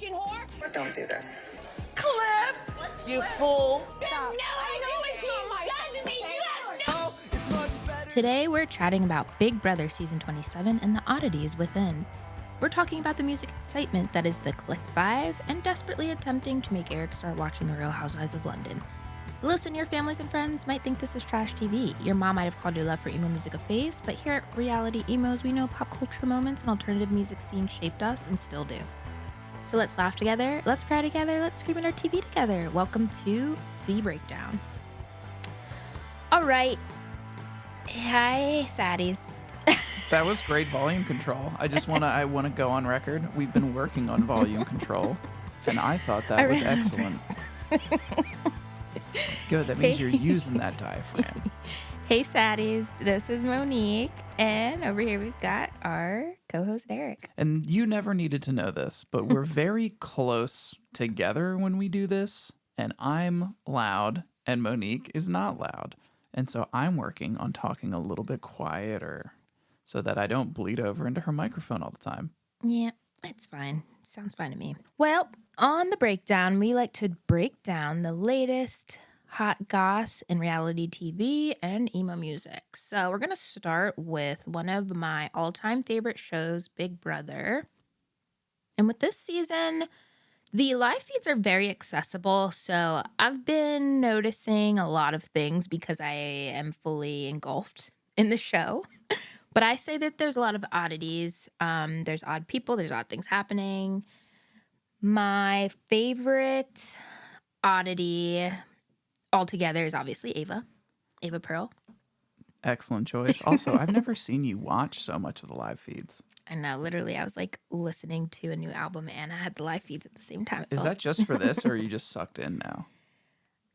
Christian whore. Don't do this. Clip! You fool. You have no idea what she's done to me. You have no... Today, we're chatting about Big Brother Season 27 and the oddities within. We're talking about the music excitement that is the Click 5 and desperately attempting to make Eric start watching the Real Housewives of London. Listen, your families and friends might think this is trash TV. Your mom might have called your love for emo music a phase, but here at Reality Emos, we know pop culture moments and alternative music scenes shaped us and still do. So let's laugh together, let's cry together, let's scream at our TV together. Welcome to The Breakdown. All right. Hi, saddies. That was great volume control. I want to go on record. We've been working on volume control, and I thought that was excellent. Good. That means you're using that diaphragm. Hey, saddies. This is Monique, and over here we've got our co-host Eric. And you never needed to know this, but we're very close together when we do this, and I'm loud, and Monique is not loud. And so I'm working on talking a little bit quieter so that I don't bleed over into her microphone all the time. Yeah, it's fine. Sounds fine to me. Well, on The Breakdown, we like to break down the latest hot goss in reality TV and emo music. So we're going to start with one of my all-time favorite shows, Big Brother. And with this season, the live feeds are very accessible, so I've been noticing a lot of things because I am fully engulfed in the show. But I say that there's a lot of oddities. There's odd people, there's odd things happening. My favorite oddity altogether is obviously Ava Pearl. Excellent choice. Also, I've never seen you watch so much of the live feeds. I know, literally, I was like listening to a new album and I had the live feeds at the same time. Is that just for this, or are you just sucked in now?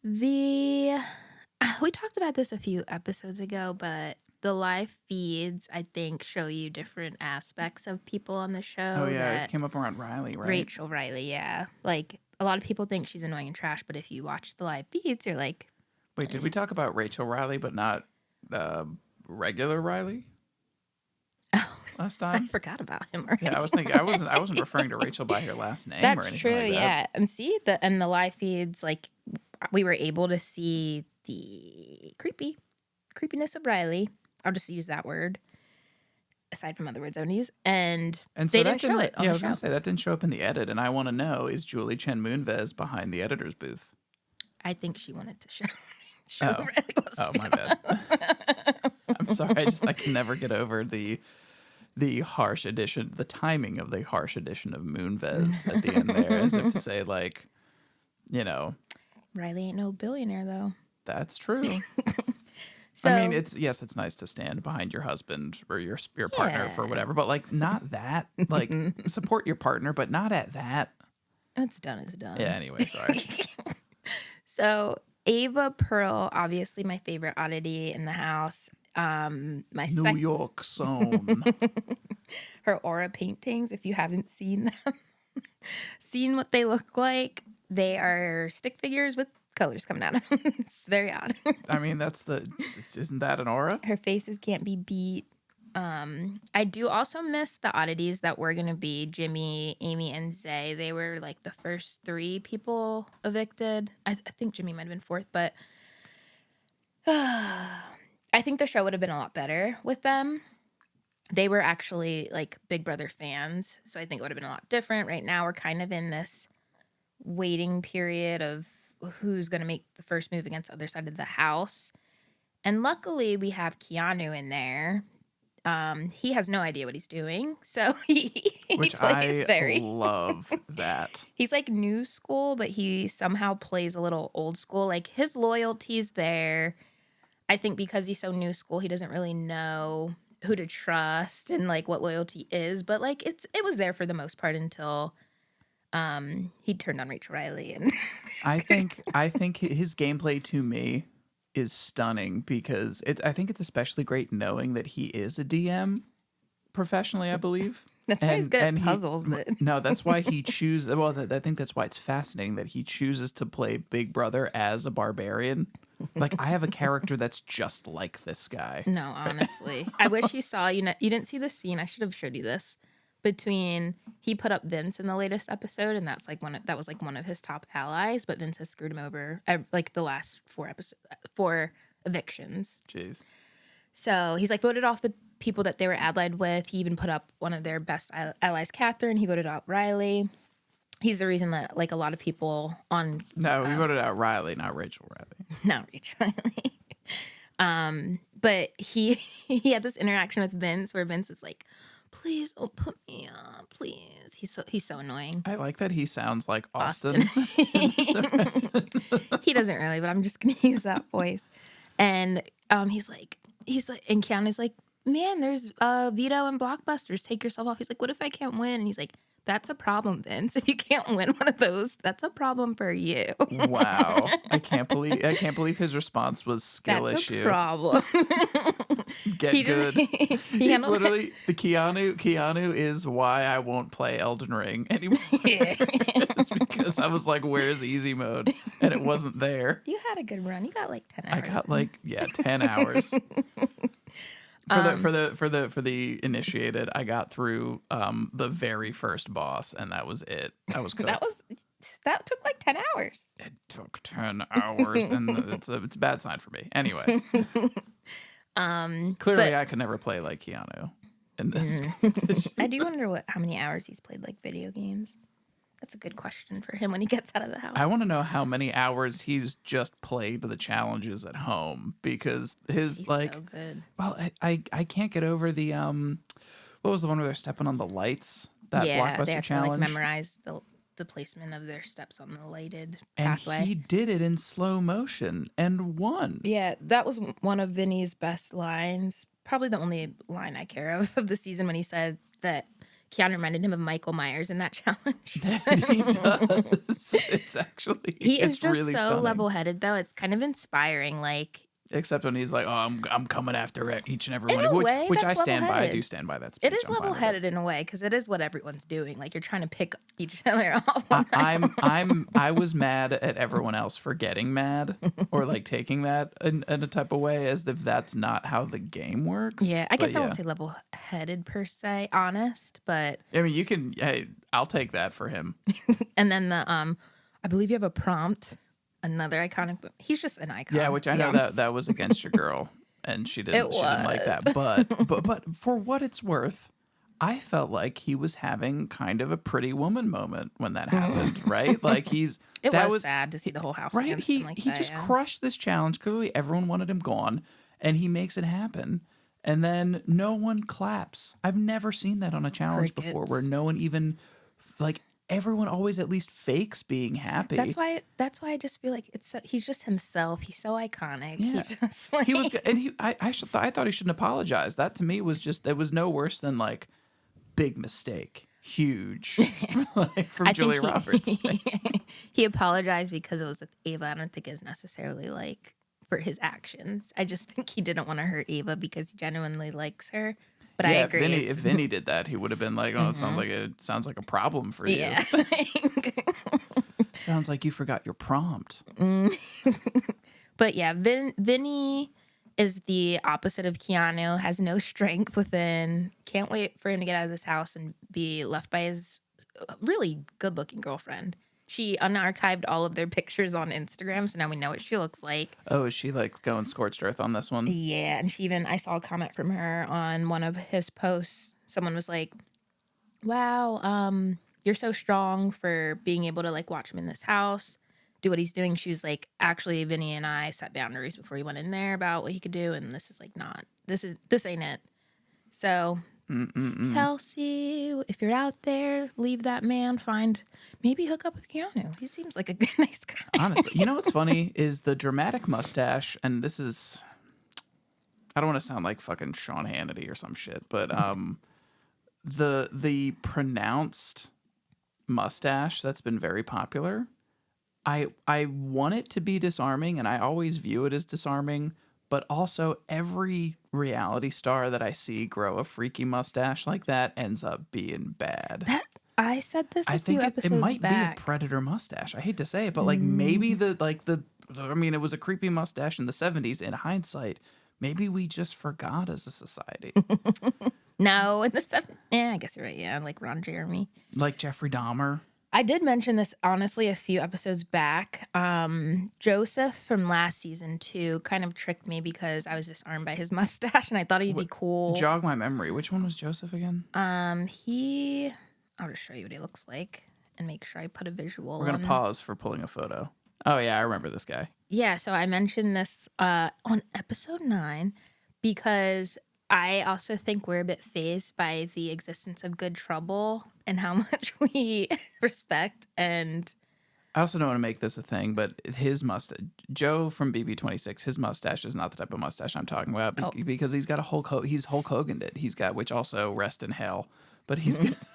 We talked about this a few episodes ago, but the live feeds, I think, show you different aspects of people on the show. Oh, yeah, it came up around Riley, right? Rachel Riley, yeah. Like, a lot of people think she's annoying and trash, but if you watch the live feeds, you're like... Wait, did we talk about Rachel Riley, but not regular Riley? Last time? I forgot about him already. Yeah, I was thinking I wasn't reafing to Rachel by her last name or anything That's true, like that. yeah. And see, the live feeds, like, we were able to see the creepiness of Riley. I'll just use that word, aside from other words I would use. And so they didn't show it on Yeah, I the was show. going to say, that didn't show up in the edit, and I want to know, is Julie Chen Moonves behind the editor's booth? I think she wanted to show Oh. who Riley was. Oh, my bad. I'm sorry, I can never get over the harsh addition, the timing of the harsh addition of Moonves at the end there, as if to say, like, you know. Riley ain't no billionaire, though. That's true. So, I mean, it's nice to stand behind your husband or your partner for whatever, but like not that. Like support your partner, but not at that. It's done. Yeah. Anyway, sorry. So Ava Pearl, obviously my favorite oddity in the house. New York Zone. Her aura paintings. If you haven't seen them, seen what they look like, they are stick figures with colors coming out of them. It's very odd. I mean, isn't that an aura? Her faces can't be beat. I do also miss the oddities that were going to be Jimmy, Amy, and Zay. They were like the first 3 people evicted. I think Jimmy might have been 4th, but I think the show would have been a lot better with them. They were actually like Big Brother fans, so I think it would have been a lot different. Right now, we're kind of in this waiting period of who's going to make the first move against the other side of the house. And luckily, we have Keanu in there. He has no idea what he's doing, so he plays love that. He's like new school, but he somehow plays a little old school. Like his loyalty's there. I think because he's so new school, he doesn't really know who to trust and like what loyalty is. But like it was there for the most part until he turned on Rachel Riley. And I think his gameplay to me is stunning because I think it's especially great knowing that he is a DM professionally, I believe. That's why he's good at puzzles. No, that's why he chooses. Well, I think that's why it's fascinating that he chooses to play Big Brother as a barbarian. Like, I have a character that's just like this guy. No, honestly. I wish you saw, you didn't see the scene. I should have showed you this. between he put up Vince in the latest episode, and that's like that was like one of his top allies, but Vince has screwed him over like the last 4 evictions. Jeez. So he's like voted off the people that they were allied with. He even put up one of their best allies, Catherine. He voted out Riley. He's the reason that like a lot of people on No, we voted out Riley, not Rachel Riley. not Rachel Riley. But he had this interaction with Vince where Vince was like, "Please don't put me up, please." He's so annoying. I like that he sounds like Austin. He doesn't really, but I'm just gonna use that voice. And he's like, and Keanu's like, "Man, there's Veto and Blockbusters. Take yourself off." He's like, "What if I can't win?" And he's like, "That's a problem, Vince. If you can't win one of those, that's a problem for you." Wow. I can't believe his response was skill That's issue. a problem. Get good. He's literally the Keanu is why I won't play Elden Ring anymore. It's because I was like, where's easy mode? And it wasn't there. You had a good run. You got like 10 hours. I got like 10 hours. For the initiated, I got through the very first boss, and that was it. I was cooked. That took like 10 hours. It took 10 hours, and it's a bad sign for me. Anyway, clearly I could never play like Keanu in this competition. I do wonder how many hours he's played like video games. That's a good question for him when he gets out of the house. I want to know how many hours he's just played the challenges at home, because he's like so good. Well, I can't get over the what was the one where they're stepping on the lights? That Blockbuster they have challenge. to like memorize the placement of their steps on the lighted and pathway. He did it in slow motion and won. Yeah, that was one of Vinny's best lines. Probably the only line I care of the season, when he said that Keanu reminded him of Michael Myers in that challenge. He does. It's actually he is it's just really so stunning. level-headed, though. It's kind of inspiring. Like, except when he's like, "Oh, I'm coming after each and every in one," a way, which I that's stand by. I level-headed. do stand by that speech. It is I'm fine with it. level-headed in a way, because it is what everyone's doing. Like, you're trying to pick each other off. I was mad at everyone else for getting mad or like taking that in a type of way, as if that's not how the game works. Yeah, I guess But I won't say level-headed per se, honest, but I mean, you can. Hey, I'll take that for him. and then the I believe you have a prompt. Another iconic. He's just an icon. Yeah, which I know that was against your girl, and she didn't like that. But for what it's worth, I felt like he was having kind of a Pretty Woman moment when that happened, right? Like It was sad to see the whole house. Right? against He him like he that, just yeah. crushed this challenge. Clearly, everyone wanted him gone, and he makes it happen. And then no one claps. I've never seen that on a challenge before, where no one even like. Everyone always at least fakes being happy. That's why I just feel like he's just himself. He's so iconic. Yeah. He just, like, He was, and I thought he shouldn't apologize. That to me was just, it was no worse than like big mistake, huge, like from Julia Roberts. He apologized because it was with Ava. I don't think it's necessarily like for his actions. I just think he didn't want to hurt Ava because he genuinely likes her. But I agree. If Vinny did that, he would have been like, "Oh, it sounds like a problem for you." Yeah. Sounds like you forgot your prompt. But yeah, Vinny is the opposite of Keanu. Has no strength within. Can't wait for him to get out of this house and be left by his really good-looking girlfriend. She unarchived all of their pictures on Instagram, so now we know what she looks like. Oh, is she like going scorched earth on this one? Yeah, and I saw a comment from her on one of his posts. Someone was like, "Wow, you're so strong for being able to like watch him in this house, do what he's doing." She was like, "Actually, Vinny and I set boundaries before he went in there about what he could do, and this is like this ain't it." So, Kelsey, if you're out there, leave that man. Maybe hook up with Keanu. He seems like a nice guy. Honestly, you know what's funny is the dramatic mustache, and this is, I don't want to sound like fucking Sean Hannity or some shit, but the pronounced mustache that's been very popular. I want it to be disarming, and I always view it as disarming. But also, every reality star that I see grow a freaky mustache like that ends up being bad. I said this a few episodes it might back. be a predator mustache. I hate to say it, but like maybe it was a creepy mustache in the 70s in hindsight. Maybe we just forgot as a society. No, in the I guess you're right. Yeah, like Ron Jeremy. Like Jeffrey Dahmer. I did mention this honestly a few episodes back. Joseph from last season 2 kind of tricked me because I was disarmed by his mustache and I thought he'd be cool. Jog my memory. Which one was Joseph again? I'll just show you what he looks like and make sure I put a visual. We're going to pause for pulling a photo. Oh, yeah, I remember this guy. Yeah, so I mentioned this on episode 9 because I also think we're a bit fazed by the existence of Good Trouble and how much we respect. And I also don't want to make this a thing, but his mustache, Joe from BB26, his mustache is not the type of mustache I'm talking about because he's got a he's Hulk Hogan'd it. He's got, which also rest in hell, but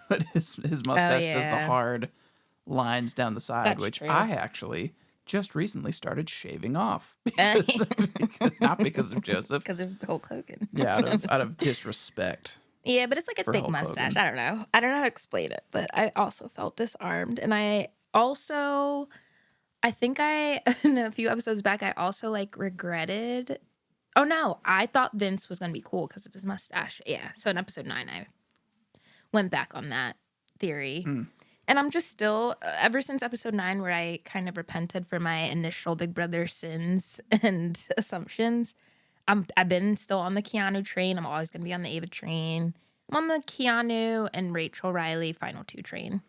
but his mustache does the hard lines down the side, That's which true. I actually just recently started shaving off because not because of Joseph, because of Hulk Hogan. Yeah, out of disrespect. Yeah, but it's like a thick Hulk mustache. Hogan. I don't know. I don't know how to explain it, but I also felt disarmed. And I think in a few episodes back, I also like regretted. Oh no, I thought Vince was going to be cool because of his mustache. Yeah. So in episode 9, I went back on that theory. And I'm just still, ever since episode 9, where I kind of repented for my initial Big Brother sins and assumptions, I've been still on the Keanu train. I'm always going to be on the Ava train. I'm on the Keanu and Rachel Riley final 2 train.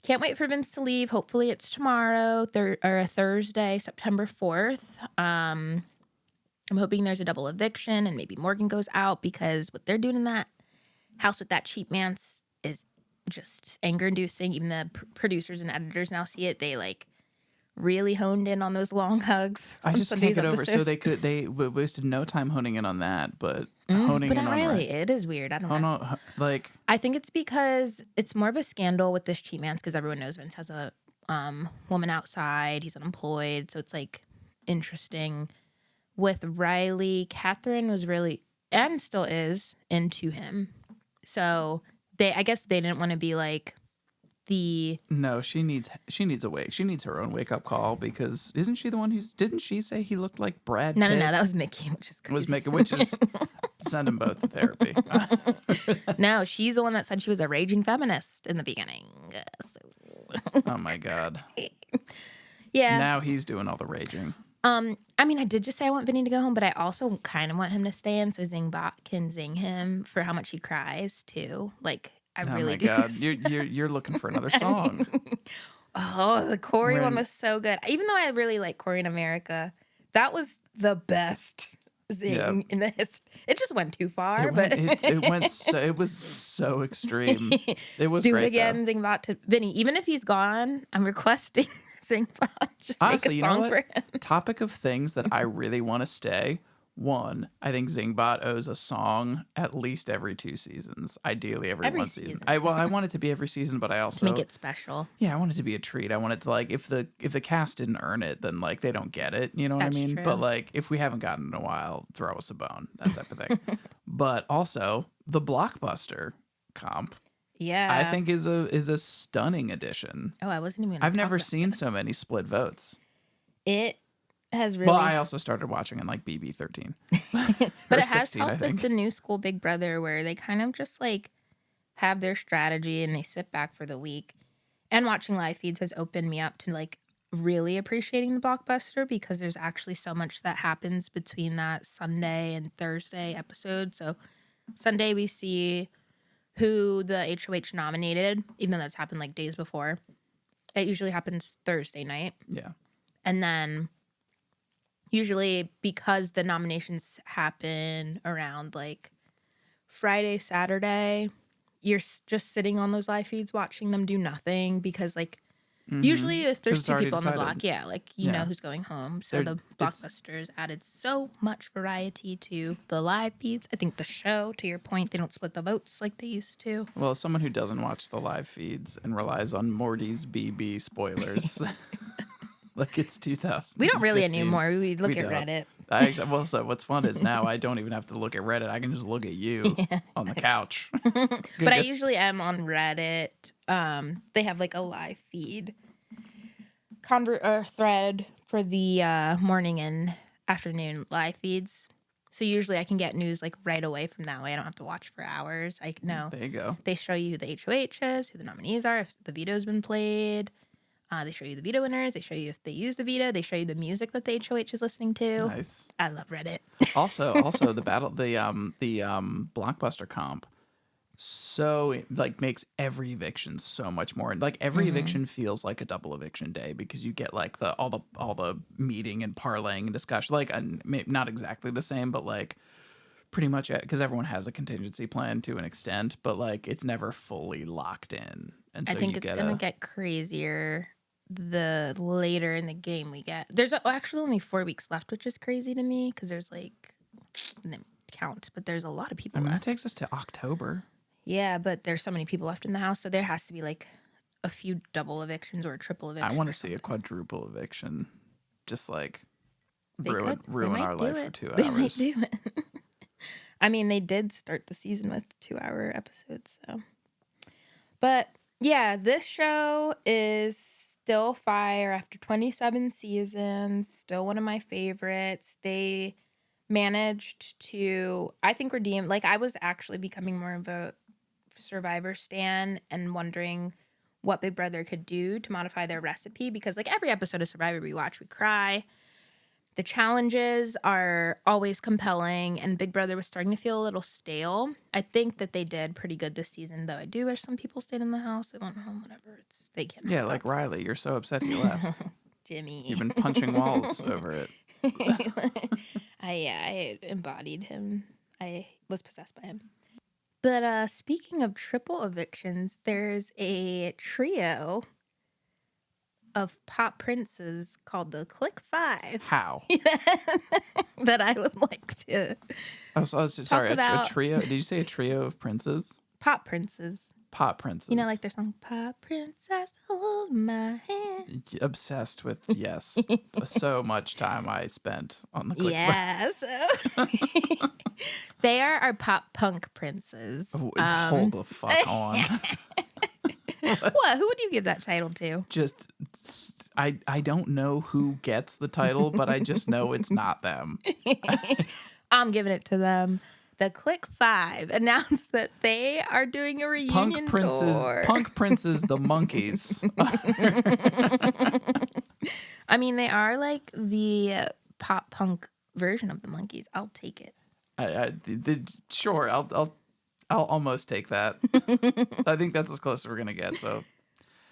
Can't wait for Vince to leave. Hopefully it's tomorrow or Thursday, September 4th. I'm hoping there's a double eviction and maybe Morgan goes out because what they're doing in that house with that cheap man's is just anger-inducing. Even the producers and editors now see it. They like really honed in on those long hugs. I just can't get over. So they wasted no time honing in on that, but honing in on really, it is weird. I don't know. Like I think it's because it's more of a scandal with this cheap man's because everyone knows Vince has a woman outside. He's unemployed, so it's like interesting. With Riley, Catherine was really and still is into him, so I guess they didn't want to be like No, she needs she needs her own wake up call because isn't she the one didn't she say he looked like Brad Pitt? No, that was Mickey, which is crazy. Which is send them both to therapy. No, she's the one that said she was a raging feminist in the beginning. Oh my God. Yeah. Now he's doing all the raging. I mean, I did just say I want Vinny to go home, but I also kind of want him to stay in so Zingbot can zing him for how much he cries too. Like, I really do. Oh my God, you're looking for another song. Oh, the Corey one was so good. Even though I really like Corey in America, that was the best zing in the history. It just went too far, it was so extreme. It was do great, it again, Zingbot to Vinny. Even if he's gone, I'm requesting Zingbot. Just honestly, make a song for him. Topic of things that I really want to stay. One, I think Zingbot owes a song at least every 2 seasons. Ideally, every 1 season. I want it to be every season, but I also make it special. Yeah, I want it to be a treat. I want it to like if the cast didn't earn it, then like they don't get it. You know what I mean? True. But like if we haven't gotten it in a while, throw us a bone. That type of thing. But also the Blockbuster comp. Yeah, I think is a stunning addition. Oh, I wasn't even. I've never seen so many split votes. It has really. Well, I also started watching in like BB13. But it has helped with the new school Big Brother where they kind of just like have their strategy and they sit back for the week. And watching live feeds has opened me up to like really appreciating the Blockbuster because there's actually so much that happens between that Sunday and Thursday episode. So Sunday we see who the HOH nominated, even though that's happened like days before. It usually happens Thursday night. Yeah. And then usually because the nominations happen around like Friday, Saturday, you're just sitting on those live feeds watching them do nothing because like usually if there's 2 people on the block, like you know who's going home. So the Blockbusters added so much variety to the live feeds. I think the show, to your point, they don't split the votes like they used to. Well, as someone who doesn't watch the live feeds and relies on Morty's BB spoilers, like it's 2000. We don't really anymore. We look at don't. Reddit. So what's fun is now I don't even have to look at Reddit. I can just look at you on the couch. But I usually am on Reddit. They have like a live feed thread for the morning and afternoon live feeds. So usually I can get news like right away from that way. I don't have to watch for hours. I know There you go. they show you who the HOHs, who the nominees are, if the veto's been played. They show you the veto winners. They show you if they use the veto. They show you the music that the HOH is listening to. Nice. I love Reddit. Also, the blockbuster comp. So it like makes every eviction so much more like every eviction feels like a double eviction day because you get like all the meeting and parlaying and discussion like not exactly the same but like pretty much because everyone has a contingency plan to an extent but like it's never fully locked in and so I think it's gonna get crazier the later in the game we get. There's actually only 4 weeks left, which is crazy to me because there's like count, but there's a lot of people I mean left. that takes us to October. Yeah, but there's so many people left in the house, so there has to be like a few double evictions or a triple eviction. I want to see a quadruple eviction, just like They ruin might our do life it. for 2 They hours. might do it. I mean, they did start the season with 2-hour episodes, so. But yeah, this show is still fire after 27 seasons. Still one of my favorites. They managed to, I think, redeem. Like I was actually becoming more of a Survivor stan and wondering what Big Brother could do to modify their recipe because like every episode of Survivor we watch, we cry. The challenges are always compelling, and Big Brother was starting to feel a little stale. I think that they did pretty good this season, though. I do wish some people stayed in the house. They went home, whatever. They can't. Yeah, like Riley, you're so upset he left. Jimmy. You've been punching walls over it. I embodied him. I was possessed by him. But speaking of triple evictions, there's a trio of pop princes called the Click Five. How? That I would like to Sorry, about. a trio. Did you say a trio of princes? Pop princes. Pop princes. You know, like their song, Pop Princess, Hold My Hand. Obsessed with, yes. So much time I spent on the Click Five. So they are our pop punk princes. Oh, hold the fuck on. What? Who would you give that title to? Just, I don't know who gets the title, but I just know it's not them. I'm giving it to them. The Click Five announced that they are doing a reunion tour. Punk Princes, the Monkeys. I mean, they are like the pop punk version of the Monkeys. I'll take it. Sure, I'll almost take that. I think that's as close as we're gonna get. So,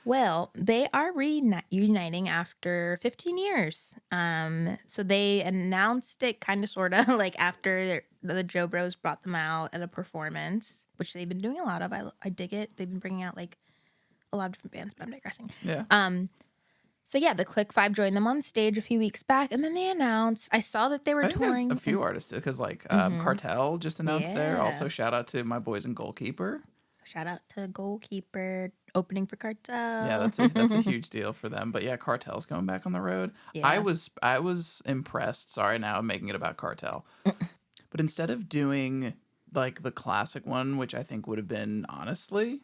well, they are reuniting after 15 years. So they announced it kind of sort of like after the Joe Bros brought them out at a performance, which they've been doing a lot of. I dig it. They've been bringing out like a lot of different bands, but I'm digressing. yeah. So yeah, the Click Five joined them on stage a few weeks back, and then they announced. I saw that they were I think touring. there's a few artists because like Cartel just announced there. Yeah. Also, shout out to my boys in Goalkeeper. Shout out to Goalkeeper opening for Cartel. Yeah, that's a huge deal for them. But yeah, Cartel's going back on the road. Yeah. I was impressed. Sorry, now I'm making it about Cartel. But instead of doing like the classic one, which I think would have been honestly,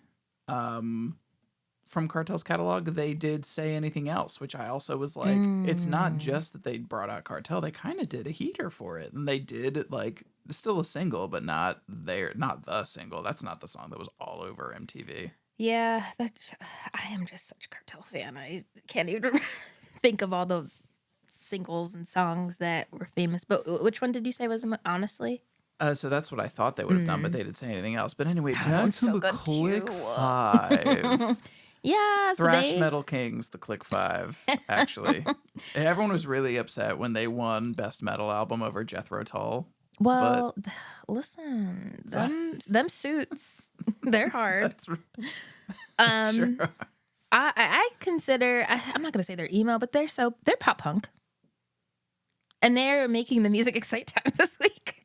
from Cartel's catalog, they did Say Anything Else, which I also was like, it's not just that they brought out Cartel, they kind of did a heater for it. And they did like still a single, but not the single. That's not the song that was all over MTV. Yeah, I am just such a Cartel fan. I can't even think of all the singles and songs that were famous. But which one did you say was honestly? So that's what I thought they would have done, but they didn't say anything else. But anyway, back one's to so the good Click too. 5. Yeah, so Thrash they Metal Kings, the Click 5, actually. Everyone was really upset when they won Best Metal Album over Jethro Tull. well, listen, them suits, they're hard. That's sure. I consider I'm not gonna say they're emo, but they're pop punk, and they're making the music Excite Times this week.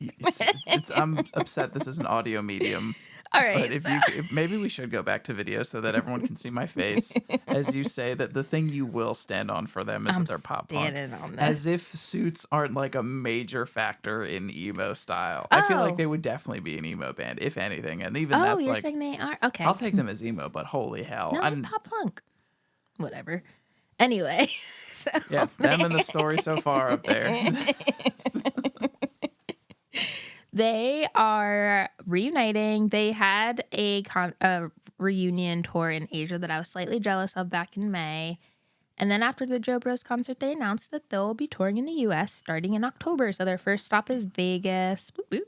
I'm upset this is an audio medium. All right, But if maybe we should go back to video so that everyone can see my face as you say that the thing you will stand on for them is that they're pop punk. standing on this. As if suits aren't like a major factor in emo style. I feel like they would definitely be an emo band, if anything. And even that's you're like, saying they are? Okay. I'll take them as emo, but holy hell. No, they're pop punk. Whatever. Anyway, so Yeah, it's them and the story so far up there. They are reuniting. They had a reunion tour in Asia that I was slightly jealous of back in May. And then after the Joe Bros concert, they announced that they'll be touring in the U.S. starting in October. So their first stop is Vegas. Boop, boop.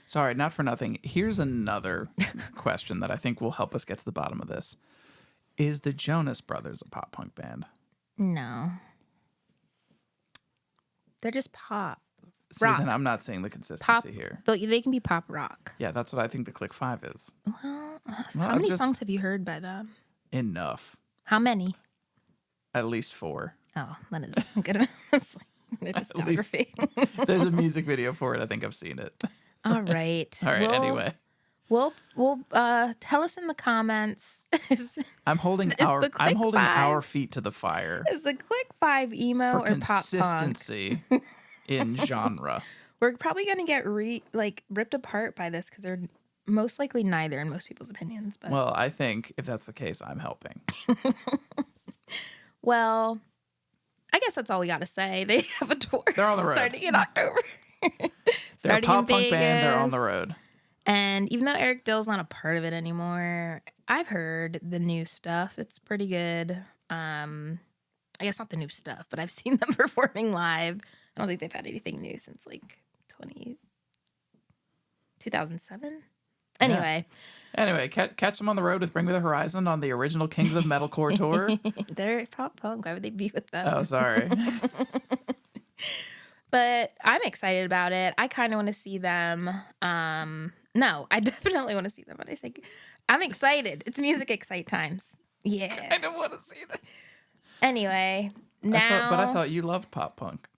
Sorry, not for nothing. Here's another question that I think will help us get to the bottom of this. Is the Jonas Brothers a pop punk band? No. They're just pop. See, Rock. then I'm not seeing the consistency here. They can be pop rock. Yeah, that's what I think the Click 5 is. Well, how many songs have you heard by them? Enough. How many? At least 4. Oh, that is good. It's like their discography. There's a music video for it. I think I've seen it. All right. All right, anyway. We'll tell us in the comments. I'm holding our feet to the fire. Is the Click 5 emo for or pop punk? consistency in genre. We're probably gonna get ripped apart by this because they're most likely neither in most people's opinions. But Well, I think if that's the case, I'm helping. well, I guess that's all we got to say. They have a tour. They're on the road. Starting in October. They're a pop punk band. They're on the road. And even though Eric Dill's not a part of it anymore, I've heard the new stuff. It's pretty good. I guess not the new stuff, but I've seen them performing live. I don't think they've had anything new since like 2007. Anyway. Yeah. Anyway, catch them on the road with Bring Me the Horizon on the original Kings of Metalcore tour. They're pop punk. Why would they be with them? Oh, sorry. But I'm excited about it. I kind of want to see them. No, I definitely want to see them. But I think I'm excited. It's music excite times. Yeah. I don't want to see that. Anyway, now. I thought you loved pop punk.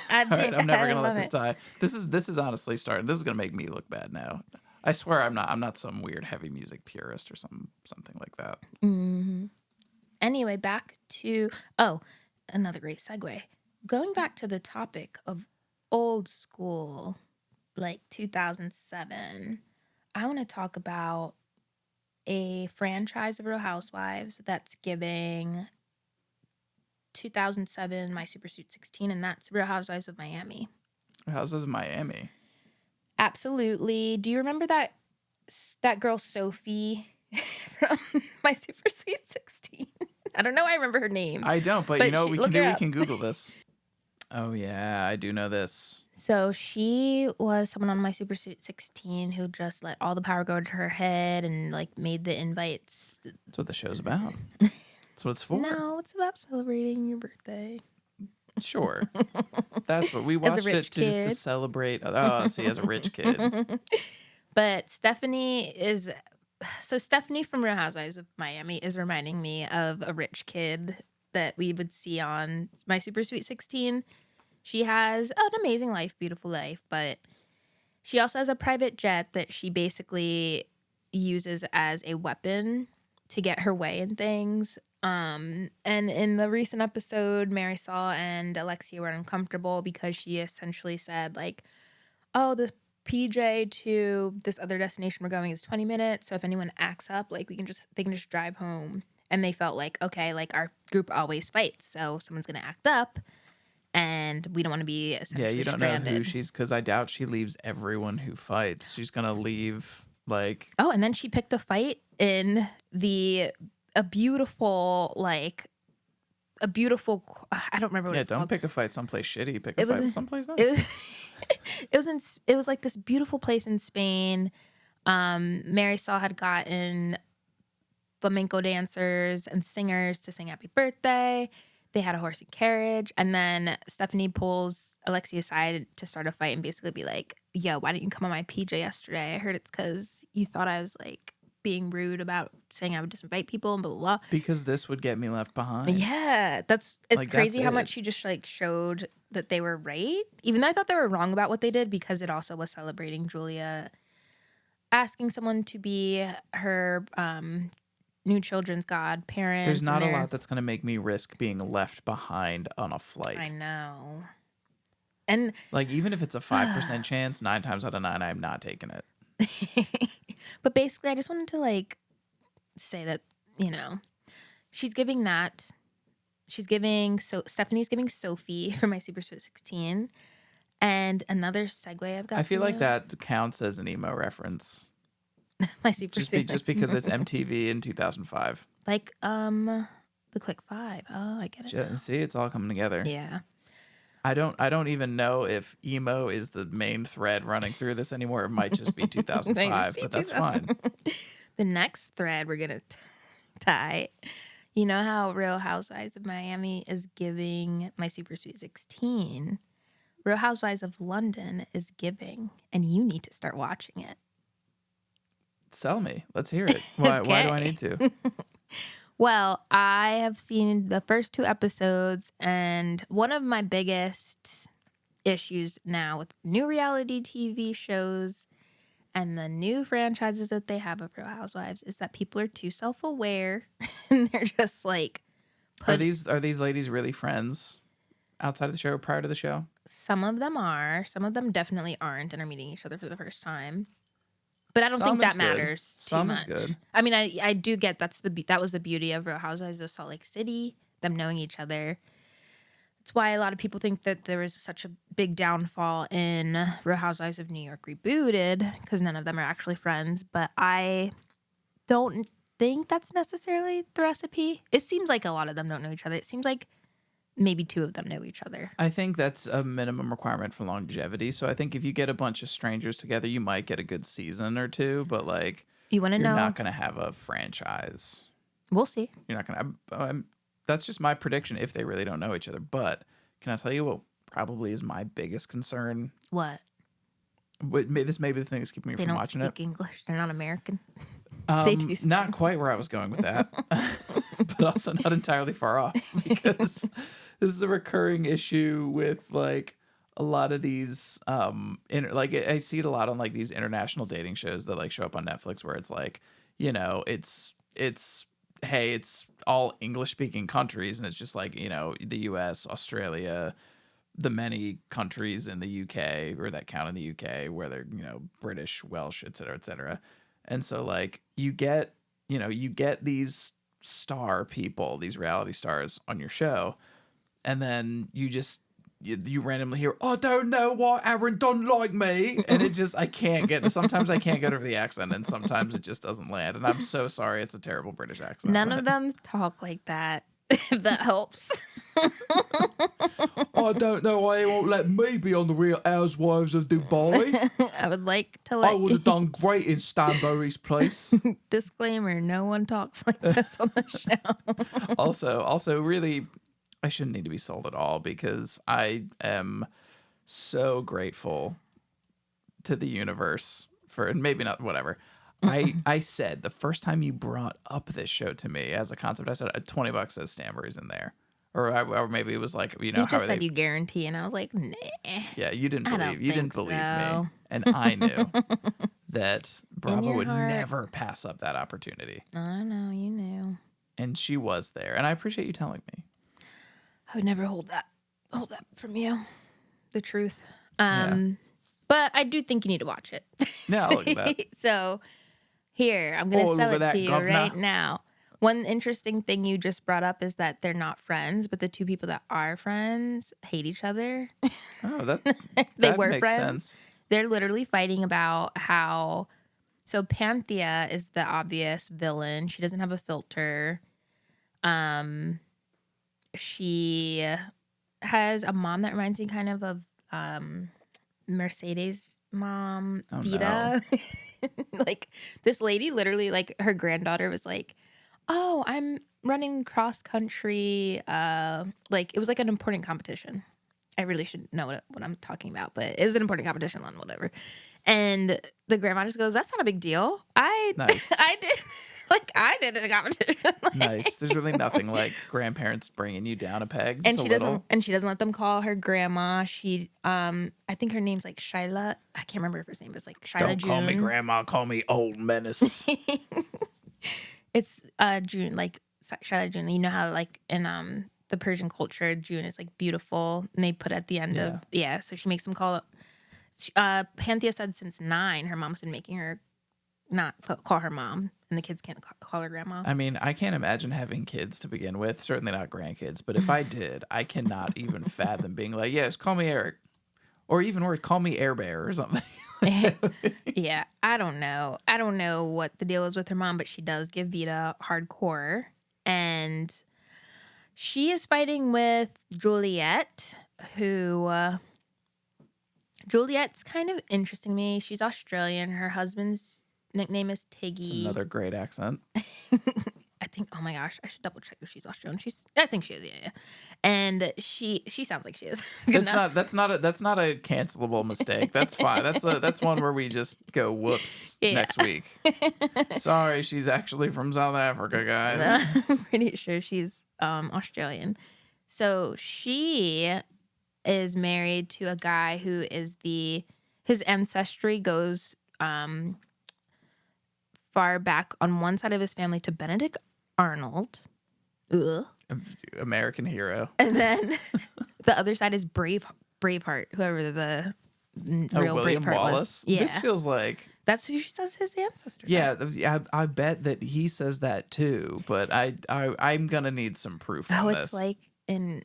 I did. All right, I'm never gonna let love this it. die. This is honestly starting. This is gonna make me look bad now. I swear I'm not some weird heavy music purist or something like that. Mm-hmm. Anyway, back to another great segue. Going back to the topic of old school, like 2007, I want to talk about a franchise of Real Housewives that's giving 2007 My Super Sweet 16, and that's Real Housewives of Miami. Houses of Miami. Absolutely. Do you remember that girl Sophie from My Super Sweet 16? I don't know. I remember her name. I don't, but you know what we can Google this. Oh yeah, I do know this. So she was someone on My Super Sweet 16 who just let all the power go to her head and like made the invites. That's what the show's about. That's what it's for. No, it's about celebrating your birthday. Sure. That's what we watched it just to celebrate. Oh, see, as a rich kid. But Stephanie from Real Housewives of Miami is reminding me of a rich kid that we would see on My Super Sweet 16. She has an amazing life, beautiful life, but she also has a private jet that she basically uses as a weapon to get her way in things. And in the recent episode, Marisol and Alexia were uncomfortable because she essentially said, like, oh, the PJ to this other destination we're going is 20 minutes. So if anyone acts up, like they can just drive home. And they felt like, okay, like our group always fights. So someone's going to act up and we don't want to be essentially Yeah, you don't stranded. know who she's, because I doubt she leaves everyone who fights. She's going to leave like. Oh, and then she picked a fight in a beautiful, I don't remember what it's don't called. pick a fight someplace shitty. Pick a fight someplace nice. It was like this beautiful place in Spain. Marisol had gotten flamenco dancers and singers to sing happy birthday. They had a horse and carriage. And then Stephanie pulls Alexia aside to start a fight and basically be like, yo, why didn't you come on my PJ yesterday? I heard it's because you thought I was like being rude about saying I would just invite people and blah, blah, blah. Because this would get me left behind. Yeah, it's Like, crazy that's how it. much she just like showed that they were right. Even though I thought they were wrong about what they did, because it also was celebrating Julia asking someone to be her new children's godparents. There's not a lot that's going to make me risk being left behind on a flight. I know. And like, even if it's a 5% chance, 9 times out of 9, I'm not taking it. but basically, I just wanted to like say that, you know, she's giving that. Stephanie's giving Sophie for My Super Sweet 16. And another segue I've got I feel for like you, that counts as an emo reference. my super Just because it's MTV in 2005. like the Click 5. Oh, I get it now. See, it's all coming together. Yeah. I don't even know if emo is the main thread running through this anymore. It might just be 2005, but that's fine. The next thread we're gonna tie. You know how Real Housewives of Miami is giving My Super Sweet 16? Real Housewives of London is giving, and you need to start watching it. Sell me. Let's hear it. Why do I Okay. need to? Well, I have seen the first 2 episodes, and one of my biggest issues now with new reality TV shows and the new franchises that they have of Real Housewives is that people are too self-aware and they're just like Are these ladies really friends outside of the show, prior to the show? some of them are, some of them definitely aren't and are meeting each other for the first time. But I don't Some think that is good. matters too Some much. is good. I mean, I do get that was the beauty of Real Housewives of Salt Lake City, them knowing each other. That's why a lot of people think that there was such a big downfall in Real Housewives of New York Rebooted because none of them are actually friends. But I don't think that's necessarily the recipe. It seems like a lot of them don't know each other. It seems like maybe 2 of them know each other. I think that's a minimum requirement for longevity. So I think if you get a bunch of strangers together, you might get a good season or 2, but like You want to you're know? not going to have a franchise. We'll see. You're not going to. That's just my prediction if they really don't know each other. But can I tell you what probably is my biggest concern? What? This may be the thing that's keeping me They from don't watching speak it. English. They're not American. They do Not quite where I was going with that, but also not entirely far off because this is a recurring issue with like a lot of these like I see it a lot on like these international dating shows that like show up on Netflix where it's like, you know, it's hey, it's all English speaking countries and it's just like, you know, the US, Australia, the many countries in the UK or that count in the UK where they're, you know, British, Welsh, et cetera, et cetera. And so like you get these star people, these reality stars on your show, and then you randomly hear, I don't know why Aaron don't like me. And it just, sometimes I can't get over the accent and sometimes it just doesn't land. And I'm so sorry. It's a terrible British accent. None of them talk like that, if that helps. I don't know why he won't let me be on the Real Housewives of Dubai. I would like to I let would have done great in Stanbury's place. disclaimer, no one talks like this on the show. Also, really, I shouldn't need to be sold at all because I am so grateful to the universe for, and maybe not, whatever. I said the first time you brought up this show to me as a concept, I said $20 says Stanbury's in there. Or maybe it was like, you know, You how just said they, you guarantee, and I was like, nah. yeah, you didn't I believe, don't you didn't think believe so. me. And I knew that Bravo your would heart. never pass up that opportunity. I know, you knew. And she was there. And I appreciate you telling me. I would never hold that from you. The truth. Yeah. But I do think you need to watch it. Yeah, I'll look at that. So here, I'm going Oh, to sell look it at to that, you governor. right now. One interesting thing you just brought up is that they're not friends, but the 2 people that are friends hate each other. Oh, that They that were makes friends. sense. They're literally fighting about how. So Panthea is the obvious villain. She doesn't have a filter. She has a mom that reminds me kind of Mercedes' mom, Oh, Vita. Like this lady, literally, like her granddaughter was like, "Oh, I'm running cross country." Like it was like an important competition. I really should know what I'm talking about, but it was an important competition on whatever. And the grandma just goes, "That's not a big deal. Nice. I did a competition." Like, Nice. There's really nothing like grandparents bringing you down a peg. Just and she a little. doesn't let them call her grandma. She I think her name's like Shyla. I can't remember her first name, but it's like Shyla Don't June. call me grandma. Call me old menace. It's June, like Shyla June. You know how like in the Persian culture, June is like beautiful, and they put at the end of so she makes them call. Panthea said since 9, her mom's been making her not call her mom, and the kids can't call her grandma. I mean, I can't imagine having kids to begin with. Certainly not grandkids. But if I did, I cannot even fathom being like, yes, call me Eric. Or even worse, call me Air Bear or something. Yeah, I don't know. I don't know what the deal is with her mom, but she does give Vita hardcore. And she is fighting with Juliet, who... Juliet's kind of interesting to me. She's Australian. Her husband's nickname is Tiggy. It's another great accent. I think, oh my gosh, I should double check if she's Australian. I think she is, yeah. And she sounds like she is. That's not a cancelable mistake. That's fine. That's one where we just go whoops next week. Sorry, she's actually from South Africa, guys. I'm pretty sure she's Australian. So she is married to a guy who is his ancestry goes far back on one side of his family to Benedict Arnold. Ugh. American hero. And then the other side is Braveheart, whoever the real William Braveheart Wallace. was. Yeah. This feels like That's who she says his ancestors yeah. are. I bet that he says that too. But I'm gonna need some proof on this. It's like in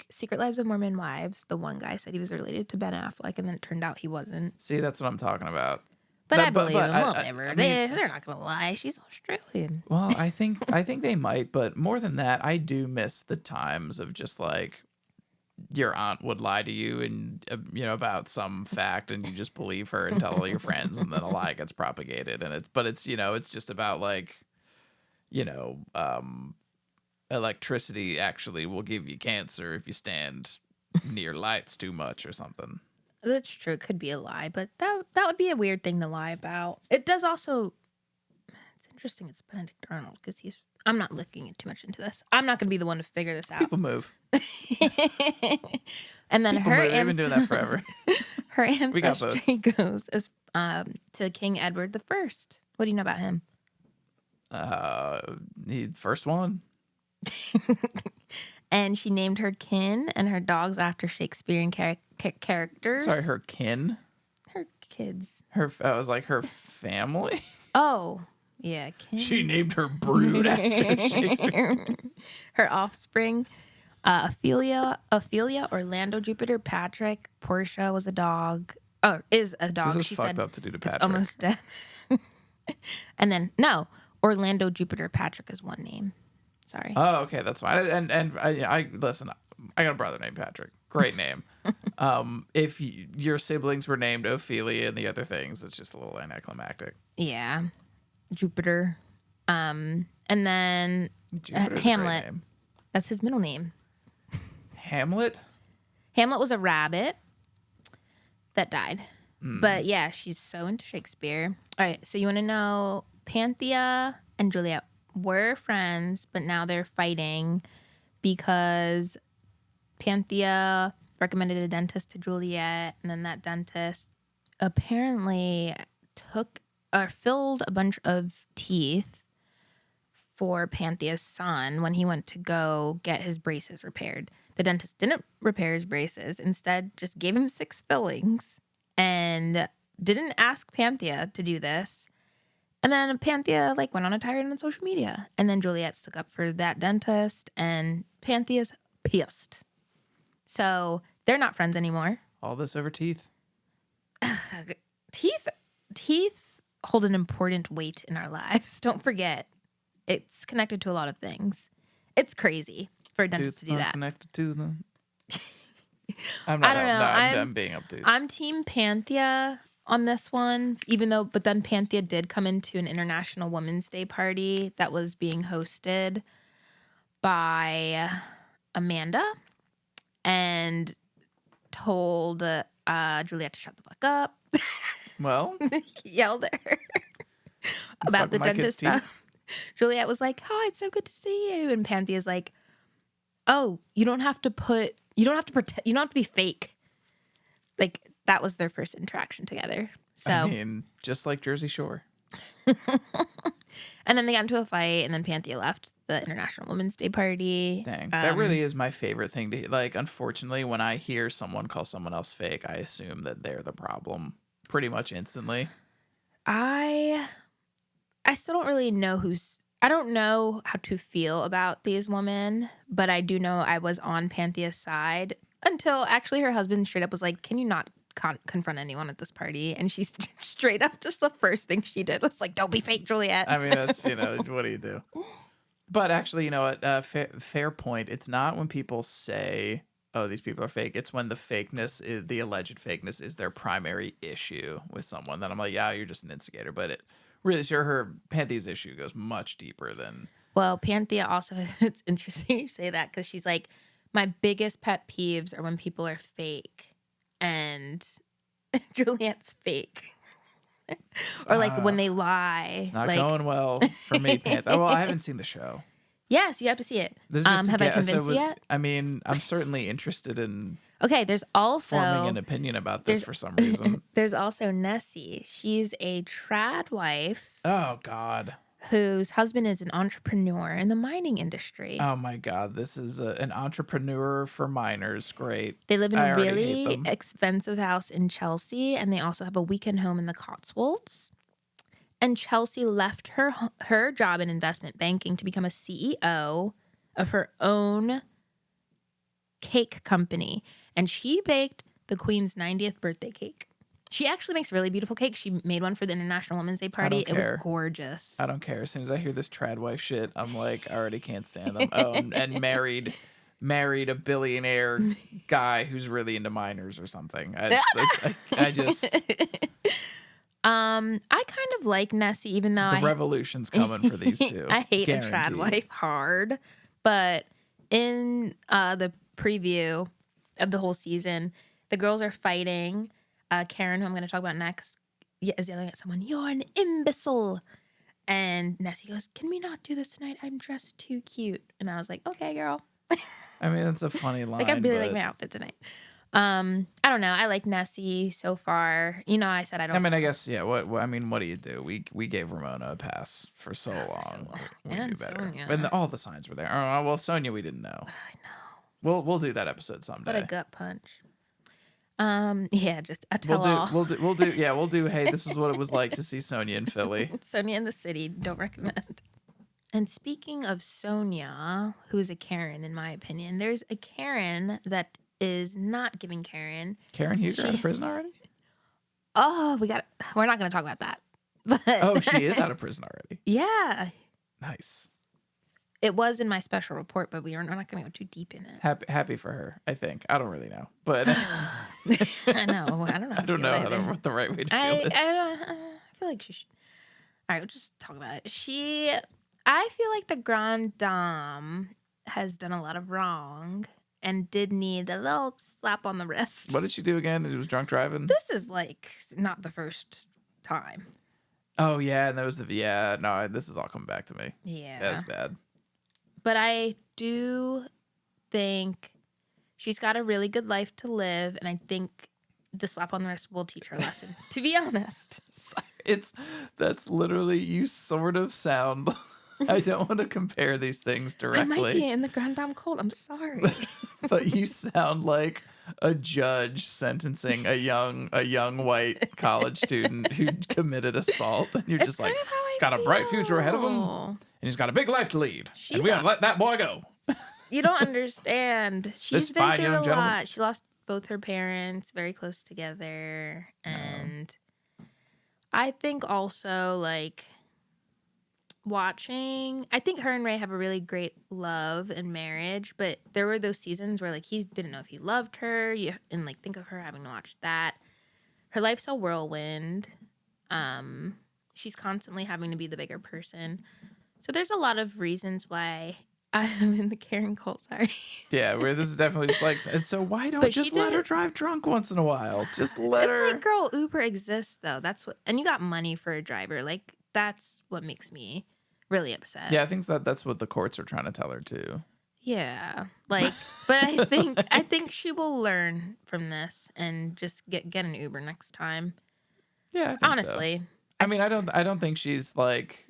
Secret Lives of Mormon Wives. The one guy said he was related to Ben Affleck, and then it turned out he wasn't. See, that's what I'm talking about. But I believe him. Well, I never. mean, They're not gonna lie. She's Australian. Well, I think they might, but more than that, I do miss the times of just like your aunt would lie to you and about some fact, and you just believe her and tell all your friends, and then a lie gets propagated, and it's just about like electricity actually will give you cancer if you stand near lights too much or something. That's true. It could be a lie, but that would be a weird thing to lie about. It does also. It's interesting. It's Benedict Arnold because he's. I'm not looking too much into this. I'm not going to be the one to figure this out. People move. And then People move. They've been doing that forever. Her We got ancestry goes as to King Edward the First. What do you know about him? He first one. And she named her kin and her dogs after Shakespearean characters. Sorry, her kin. Her kids. I was like her family. Oh, yeah, kin. She named her brood after Shakespeare. Her offspring, Ophelia, Orlando, Jupiter, Patrick, Portia was a dog. Oh, is a dog. This is she fucked said up to do to Patrick. it's almost dead. And then Orlando, Jupiter, Patrick is one name. Sorry. Oh, okay, that's fine. And I listen. I got a brother named Patrick. Great name. If your siblings were named Ophelia and the other things, it's just a little anticlimactic. Yeah, Jupiter. And then Jupiter's Hamlet. A great name. That's his middle name. Hamlet. Hamlet was a rabbit that died. But yeah, she's so into Shakespeare. All right, so you want to know Panthea and Juliet were friends, but now they're fighting because Panthea recommended a dentist to Juliet, and then that dentist apparently filled a bunch of teeth for Panthea's son when he went to go get his braces repaired. The dentist didn't repair his braces, instead just gave him 6 fillings and didn't ask Panthea to do this. And then Panthea went on a tirade on social media. And then Juliet stuck up for that dentist, and Panthea's pissed. So they're not friends anymore. All this over teeth. Teeth hold an important weight in our lives. Don't forget. It's connected to a lot of things. It's crazy for a dentist to do that. Connected to them. I don't know. I'm being obtuse. I'm Team Panthea on this one, but then Panthea did come into an International Women's Day party that was being hosted by Amanda and told Juliet to shut the fuck up. Well, He yelled at her about the dentist stuff. Juliet was like, "Oh, it's so good to see you," and Panthea's like, "Oh, you don't have to pretend. You don't have to be fake." That was their first interaction together. So I mean, just like Jersey Shore. And then they got into a fight, and then Panthea left the International Women's Day party. Dang, that really is my favorite thing to unfortunately, when I hear someone call someone else fake, I assume that they're the problem pretty much instantly. I still don't really know I don't know how to feel about these women, but I do know I was on Panthea's side Until actually her husband straight up was like, can you not confront anyone at this party? And she straight up, just the first thing she did was like, don't be fake, Juliet. I mean, that's, what do you do? But actually, you know what? Fair point. It's not when people say, oh, these people are fake. It's when the alleged fakeness is their primary issue with someone. Then I'm like, yeah, you're just an instigator. But it really, her Panthea's issue goes much deeper than. Well, Panthea also, it's interesting you say that because she's like, my biggest pet peeves are when people are fake and Juliet's fake. Or like when they lie. It's not like, going well for me, Panthea. Well, I haven't seen the show. Yes, you have to see it. This is just Have I convinced you yet? I mean, I'm certainly interested in Okay, there's also forming an opinion about this for some reason. There's also Nessie. She's a trad wife Oh, God. whose husband is an entrepreneur in the mining industry. Oh, my God. This is an entrepreneur for minors. Great. They live in I a already hate really them. expensive house in Chelsea, and they also have a weekend home in the Cotswolds. And Chelsea left her job in investment banking to become a CEO of her own cake company. And she baked the Queen's 90th birthday cake. She actually makes really beautiful cake. She made one for the International Women's Day party. It was gorgeous. I don't care. As soon as I hear this trad wife shit, I'm like, I already can't stand them. Oh, and married a billionaire guy who's really into minors or something. I just I kind of like Nessie, even though the revolution's coming for these two. I hate a trad Guaranteed. wife hard. But in the preview of the whole season, the girls are fighting. Karen, who I'm going to talk about next, is yelling at someone, "You're an imbecile." And Nessie goes, "Can we not do this tonight? I'm dressed too cute." And I was like, okay, girl. I mean, that's a funny line. Like, I really like but- my outfit tonight. I don't know. I like Nessie so far. I said I don't. I mean, I guess, yeah. What do you do? We gave Ramona a pass for so long. We And knew better. Sonia. And all the signs were there. Oh, well, Sonia, we didn't know. I know. We'll do that episode someday. What a gut punch. Yeah, just a tell all. We'll do. Hey, this is what it was like to see Sonia in Philly. Sonia in the City, don't recommend. And speaking of Sonia, who's a Karen, in my opinion, there's a Karen that is not giving Karen. Karen Huger out of prison already? Oh, we're not going to talk about that. But Oh, she is out of prison already. yeah, Nice. it was in my special report, but we're not going to go too deep in it. Happy for her, I think. I don't really know, but I know. I don't know. I don't know what the right way to feel this. I feel like she should. All right, we'll just talk about it. I feel like the Grande Dame has done a lot of wrong and did need a little slap on the wrist. What did she do again? It was drunk driving? This is like not the first time. Oh, yeah. And that was no, this is all coming back to me. Yeah. That was bad. But I do think she's got a really good life to live, and I think the slap on the wrist will teach her a lesson, to be honest. That's literally, you sort of sound, I don't want to compare these things I might be directly, in the Grande Dame cold. I'm sorry. but you sound like a judge sentencing a young white college student who committed assault, and you're just like, kind of how I got a bright future ahead of him, feel. and he's got a big life to lead, She's and we gotta let that boy go. You don't understand. She's been fine through a young gentleman. lot. She lost both her parents very close together. And I think also, like, I think her and Ray have a really great love and marriage, but there were those seasons where, like, he didn't know if he loved her. And, like, think of her having to watch that. Her life's a whirlwind. She's constantly having to be the bigger person. So there's a lot of reasons why I'm in the Karen cult. Sorry. Yeah, where this is definitely just like, and so why don't But she just let did- her drive drunk once in a while? Just let It's her. like, girl, Uber exists though. That's what, and you got money for a driver. Like, that's what makes me really upset. Yeah, I think that's what the courts are trying to tell her too. Yeah. Like, but I think she will learn from this and just get an Uber next time. Yeah, I think Honestly. so. I mean, I don't think she's like.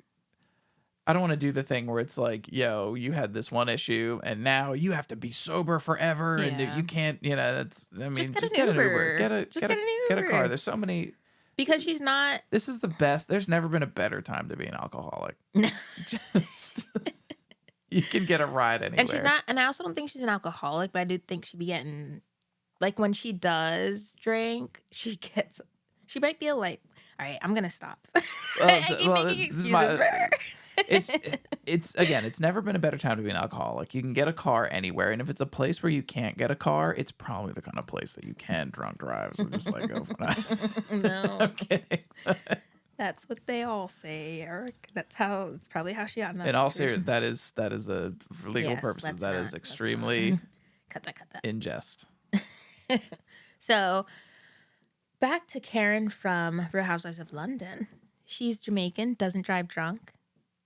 I don't want to do the thing where it's like, yo, you had this one issue and now you have to be sober forever and Yeah. you can't, that's, I mean, get just an get an Uber. Uber. Get a Just get an car. Uber. There's so many. Because she's not. This is the best. There's never been a better time to be an alcoholic. Just, you can get a ride anywhere. And she's not, and I also don't think she's an alcoholic, but I do think she'd be getting like when she does drink, she might be a light. All right, I'm gonna stop. I keep making this is excuses for her. It's never been a better time to be an alcoholic. You can get a car anywhere, and if it's a place where you can't get a car, it's probably the kind of place that you can drunk drive. So just like go for that. No, I'm kidding. that's what they all say, Eric. That's probably how she got in that In all situation. seriousness, that is a for legal Yes, purposes. let's That not- is let's extremely not. Cut that. in jest. So, back to Karen from Real Housewives of London. She's Jamaican, doesn't drive drunk,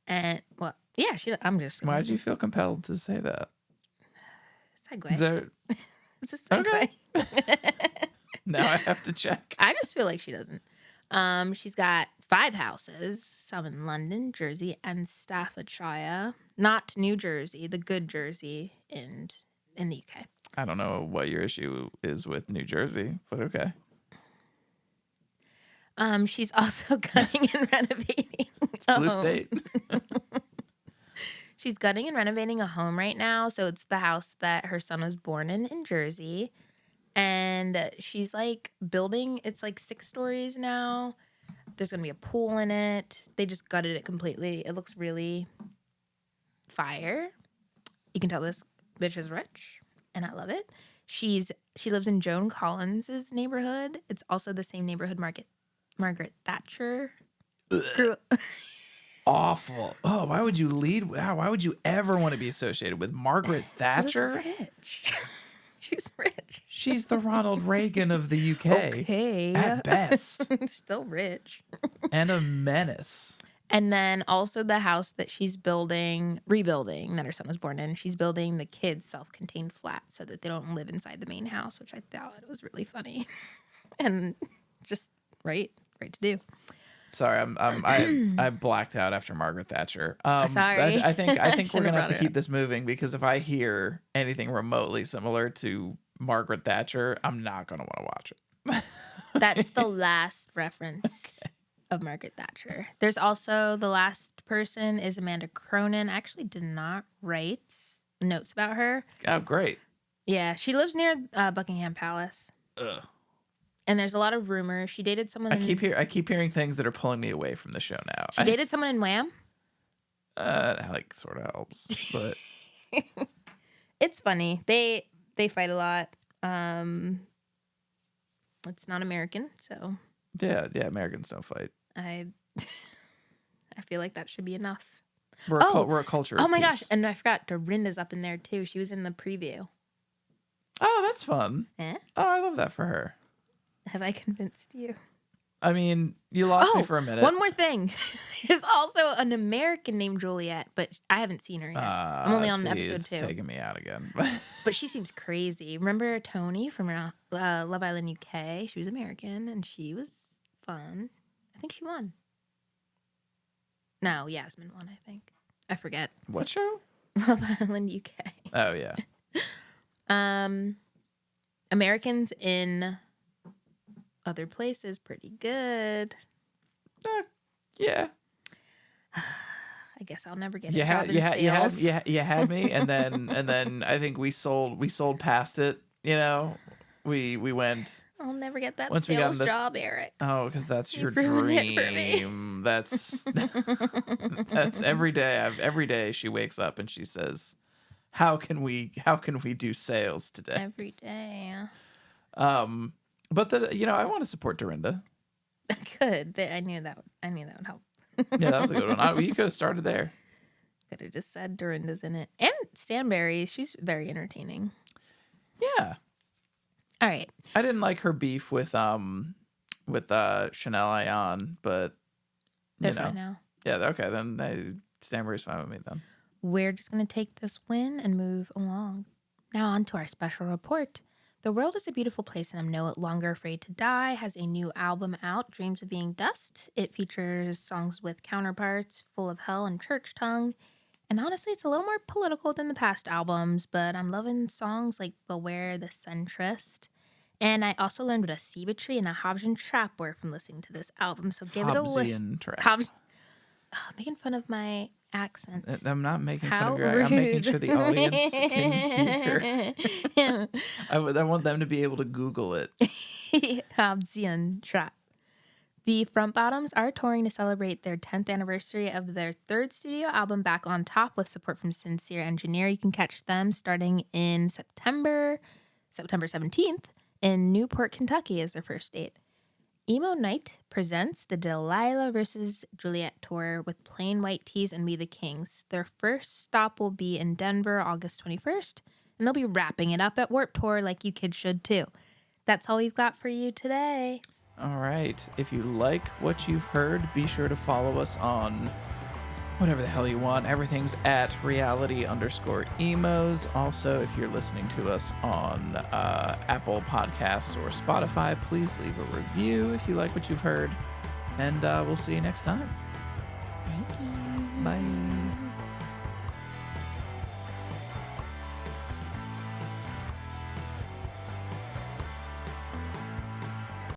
and well, yeah, I'm just. Why did you feel compelled to say that? Segue. Is there, It's a segue. now I have to check. I just feel like she doesn't. She's got 5 houses, some in London, Jersey, and Staffordshire. Not New Jersey, the good Jersey in the UK. I don't know what your issue is with New Jersey, but okay. She's also gutting and renovating. a Blue home. state. She's gutting and renovating a home right now. So it's the house that her son was born in Jersey. And she's like building, it's like 6 stories now. There's going to be a pool in it. They just gutted it completely. It looks really fire. You can tell this bitch is rich, and I love it. She lives in Joan Collins's neighborhood. It's also the same neighborhood Margaret Thatcher grew. Awful. Oh, why would you why would you ever want to be associated with Margaret Thatcher? She was rich. She's rich. She's the Ronald Reagan of the UK. Okay. At best. Still rich. And a menace. And then also the house that she's rebuilding, that her son was born in. She's building the kids' self-contained flat so that they don't live inside the main house, which I thought was really funny. And just right to do. Sorry, I blacked out after Margaret Thatcher. Sorry. I think we're Shouldn't gonna have have to brought it keep up. this moving because if I hear anything remotely similar to Margaret Thatcher, I'm not gonna want to watch it. That's the last reference of Margaret Thatcher. There's also the last person is Amanda Cronin. I actually did not write notes about her. Oh, great. Yeah, she lives near Buckingham Palace. Ugh. And there's a lot of rumors. She dated someone. I keep hearing things that are pulling me away from the show now. She dated someone in Wham. Like sort of helps, but It's funny. They fight a lot. It's not American, so yeah, Americans don't fight. I feel like that should be enough. We're a culture. Oh of my peace. gosh! And I forgot Dorinda's up in there too. She was in the preview. Oh, that's fun. Eh? Oh, I love that for her. Have I convinced you? I mean, you lost me for a minute. One more thing. There's also an American named Juliet, but I haven't seen her yet. I'm only on episode it's 2. taking me out again. But she seems crazy. Remember Tony from Love Island UK? She was American and she was fun. I think she won. No, Yasmin won, I think. I forget. What show? Love Island UK. Oh yeah. Americans in other places, pretty good. Yeah. I guess I'll never get a job in sales. You had me, and then I think we sold past it. You know, we went. I'll never get that Once we got sales into- job, Eric. Oh, because that's your You've ruined it for me. dream. That's every day. Every day she wakes up and she says, "How can we do sales today?" Every day. But I want to support Dorinda. I could. I knew that would help. Yeah, that was a good one. You could have started there. Could have just said Dorinda's in it. And Stanberry, she's very entertaining. Yeah. All right. I didn't like her beef with Chanel Ayan, but They're fine now. Yeah, okay, then Stanbury's fine with me then. We're just going to take this win and move along. Now on to our special report. The World is a Beautiful Place and I'm No Longer Afraid to Die has a new album out, Dreams of Being Dust. It features songs with counterparts, Full of Hell and Church Tongue. And honestly, it's a little more political than the past albums, but I'm loving songs like Beware the Centrist. And I also learned what a Cebetry and a Hobbesian trap were from listening to this album, so give it a listen. Hobbesian trap. Making fun of my accent. I'm not making fun How of your rude. I'm making sure the audience can hear. I want them to be able to Google it. The Front Bottoms are touring to celebrate their 10th anniversary of their third studio album, Back on Top, with support from Sincere Engineer. You can catch them starting in September 17th in Newport, Kentucky is their first date. Emo Night presents the Delilah vs. Juliet tour with Plain White Tees and We the Kings. Their first stop will be in Denver, August 21st, and they'll be wrapping it up at Warped Tour like you kids should too. That's all we've got for you today. All right. If you like what you've heard, be sure to follow us on whatever the hell you want. Everything's at reality_emos. Also, if you're listening to us on Apple Podcasts or Spotify, please leave a review if you like what you've heard. And we'll see you next time. Thank you. Bye.